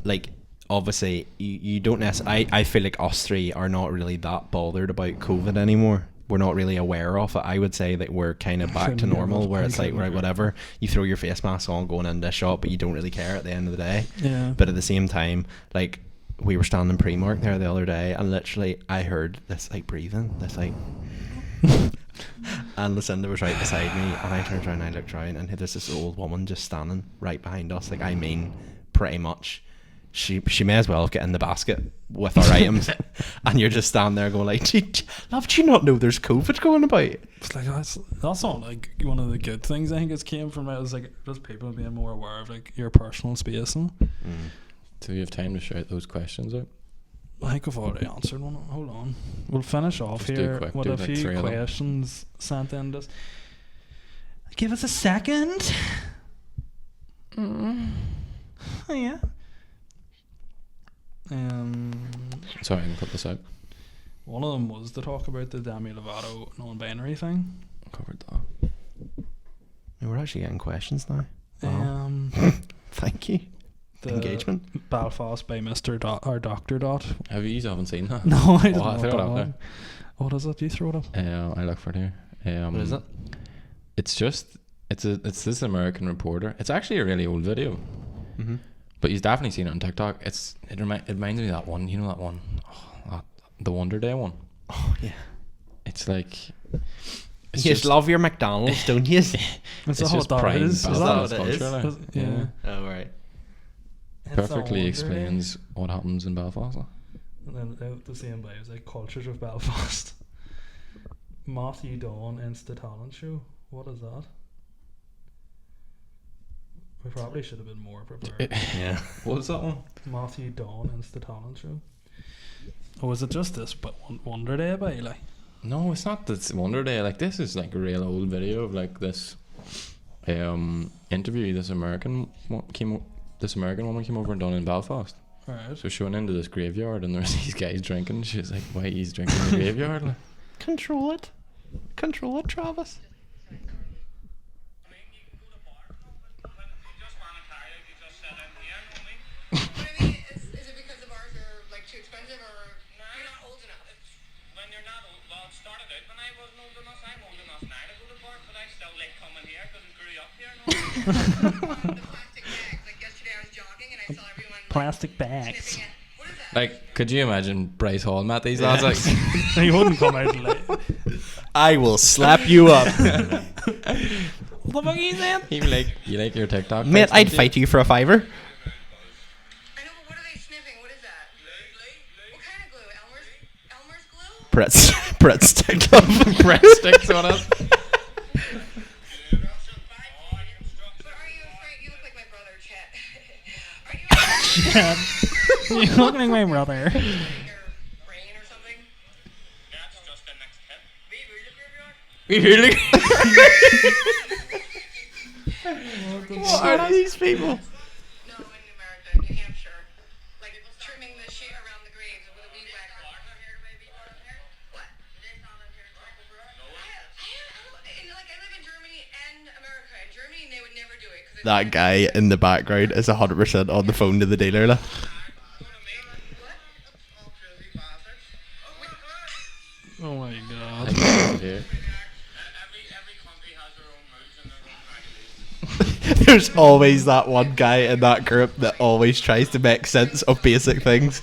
S2: like obviously you don't necessarily. I feel like us three are not really that bothered about COVID anymore. We're not really aware of it. I would say that we're kind of back to
S1: Shouldn't
S2: normal,
S1: have.
S2: where
S1: I
S2: it's like,
S1: shouldn't
S2: right,
S1: have.
S2: whatever. You throw your face mask on going into a shop, but you don't really care at the end of the day.
S1: Yeah.
S2: But at the same time, like we were standing in Primark there the other day, and literally I heard this like breathing, this like. And Lucinda was right beside me, and I turned around and I looked around, and there's this old woman just standing right behind us. Like, I mean, pretty much she may as well have got in the basket with our items. And you're just standing there going like, love, do you not know there's COVID going about?
S1: It's like that's not like one of the good things I think it's came from it. It's like just people being more aware of like your personal space. And
S3: Do you have time to shout those questions out?
S1: I think I've already answered one. Hold on, we'll finish off
S3: Just do
S1: here
S3: quick,
S1: with
S3: do
S1: a
S3: like
S1: few
S3: 3 of them.
S1: questions sent in. Just give us a second. Oh, yeah.
S3: Sorry, I can cut this out.
S1: One of them was to talk about the Demi Lovato non-binary thing.
S3: Covered that.
S2: We're actually getting questions now. Wow. Thank you.
S1: The
S2: Engagement.
S1: Belfast by Mr. Dot or Dr. Dot.
S3: Have you haven't seen that?
S1: No, I don't
S3: Oh, I
S1: know
S3: threw it
S1: that
S3: up
S1: one. What is it? You throw it up.
S3: I look for it here.
S2: What is it?
S3: It's just it's this American reporter. It's actually a really old video,
S2: Mm-hmm.
S3: but you've definitely seen it on TikTok. It reminds me of that one. You know that one, the Wonder Day one.
S2: Oh, yeah.
S3: It's like
S2: You just love your McDonald's, don't you?
S1: Is that what
S3: just
S1: that
S3: prime
S1: is? Is
S3: Belfast
S1: that
S2: what it is?
S3: culture, like.
S1: Yeah.
S2: Oh, right.
S1: It's that
S3: Perfectly
S1: Wonder
S3: explains what happens in Belfast. Like.
S1: Day. And then the same way it was like Cultures of Belfast. Matthew Dawn Insta Talent Show. What is that? We probably should have been more prepared.
S2: Yeah.
S3: What was that one?
S1: Matthew Dawn Insta Talent Show. Or was it just this but Wonder Day by like?
S3: No, it's not this Wonder Day. Like this is like a real old video of like this interview this American woman came over and done in Belfast.
S1: Right.
S3: So she went into this graveyard and there's these guys drinking. She's like, why he's drinking in the graveyard? Like,
S2: Control it, Travis.
S5: Is it because the bars are like too expensive or you're not old enough?
S6: When you're not old, well, it started out when I wasn't old enough. I'm old enough now to go to bars, but I still like coming here because I grew up here.
S5: The plastic bags. Like yesterday I was jogging and I saw everyone
S1: Plastic bags.
S5: sniffing it. What is that?
S3: like, could you imagine Bryce Hall met these lads? Like,
S1: He wouldn't come out late.
S2: I will slap you up.
S1: What the fuck are you saying?
S3: he'd be like, you like your TikTok?
S2: Mate,
S3: pics,
S2: I'd
S3: don't you?"
S2: fight you for a fiver.
S5: I know, but what are they sniffing? What is that? What kind of glue? Elmer's glue?
S2: Brett's stick glove.
S3: Breadsticks on us.
S5: But are you afraid? You look like my brother, Chet. Are you afraid
S1: You look like my brother.
S5: of your brain or something?
S6: That's just the next hit.
S2: What are these people?
S5: No, in America, New Hampshire. Like trimming the shit around the graves with a weed whacker. What? I live in Germany and America. In Germany, they would never do it. 'Cause it's
S2: That guy in the background is 100% on the phone to the dealer. Like.
S1: Oh my god.
S6: Every country has their own rules and their own regulations.
S2: There's always that one guy in that group that always tries to make sense of basic things.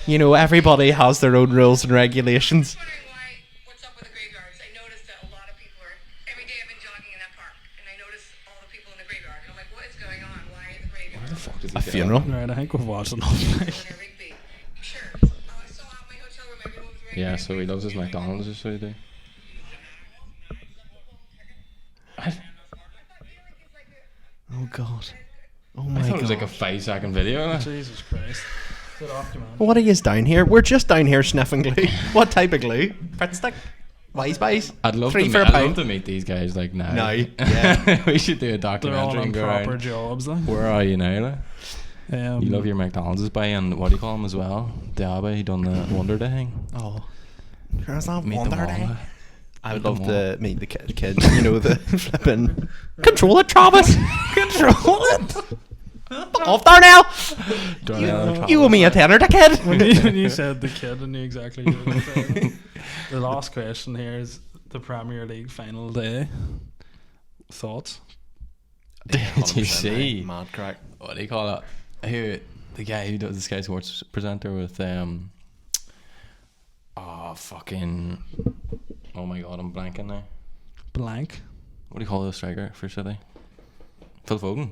S2: You know, everybody has their own rules and regulations.
S5: wondering what's up with the graveyards. I noticed that a lot of people are. Every day I've been jogging in that park, and I notice all the people in the graveyard. And I'm like, what is going on? Why in the graveyard?
S2: A funeral.
S1: Right, I think we've watched enough.
S5: Rigby. Sure. Oh, I saw out my hotel room. Everyone was wearing.
S3: Yeah, so he loves his McDonald's, or so he do.
S2: Oh God. Oh
S3: I
S2: my
S3: thought it was like a
S2: God.
S3: 5-second video. Like.
S1: Jesus Christ. It's a document.
S2: What are you down here? We're just down here sniffing glue. What type of glue? Frit stick? Wise Buys?
S3: I'd love
S2: Three
S3: to
S2: for a
S3: meet, I'd
S2: pound.
S3: love to meet these guys like now.
S2: No, yeah.
S3: We should do a
S1: They're all
S3: documentary
S1: on
S3: and go
S1: proper
S3: around.
S1: jobs, like.
S3: Where are you now? Like?
S1: You
S3: You love your McDonald's by, and what do you call him as well? Diaby, he done the Wonder Day thing.
S2: Oh. There's that
S3: Meet
S2: Wonder
S3: them all.
S2: Day.
S3: Like.
S2: I would
S3: Meet
S2: love
S3: them
S2: to meet the kids. You know, the flipping. Control it, Travis! Control it! Fuck off there now! You owe me a tenner, the kid!
S1: when you said the kid, I knew exactly what you were going to say. The last question here is the Premier League final day. Thoughts?
S3: Did you
S2: 100%
S3: see?
S2: Mad crack.
S3: What do you call it? Who, the guy who does the Sky Sports presenter with fucking, oh my god, I'm blanking now.
S1: Blank.
S3: What do you call the striker for City? Phil Foden.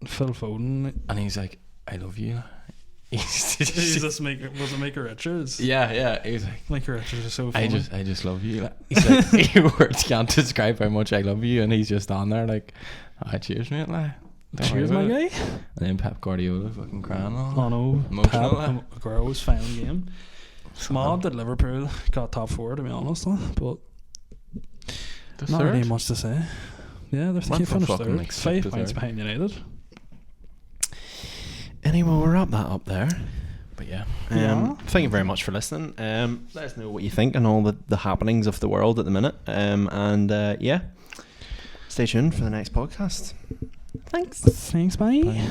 S1: Phil Foden.
S3: And he's like, I love you.
S1: Jesus, was it Maker Richards?
S3: Yeah. He was like,
S1: Maker Richards is so funny.
S3: I just love you. Like, he's like, your words can't describe how much I love you, and he's just on there like, cheers, mate. Like, don't
S1: Cheers,
S3: worry
S1: my
S3: about it."
S1: guy.
S3: And then Pep Guardiola fucking crying.
S1: Oh no,
S3: Emotional,
S1: Pep Aguero's final game. Mad that Liverpool got top 4, to be honest, but
S3: The
S1: not
S3: third?
S1: really much to say. Yeah, they
S3: Went from
S1: finished
S3: fucking,
S1: third,
S3: like,
S1: 5
S3: to
S1: points
S3: third.
S1: behind United.
S2: Anyway, we'll wrap that up there.
S3: But yeah.
S1: Yeah.
S2: Thank you very much for listening. Let us know what you think and all the happenings of the world at the minute. Yeah, stay tuned for the next podcast. Thanks.
S1: Thanks, bye.
S3: Bye.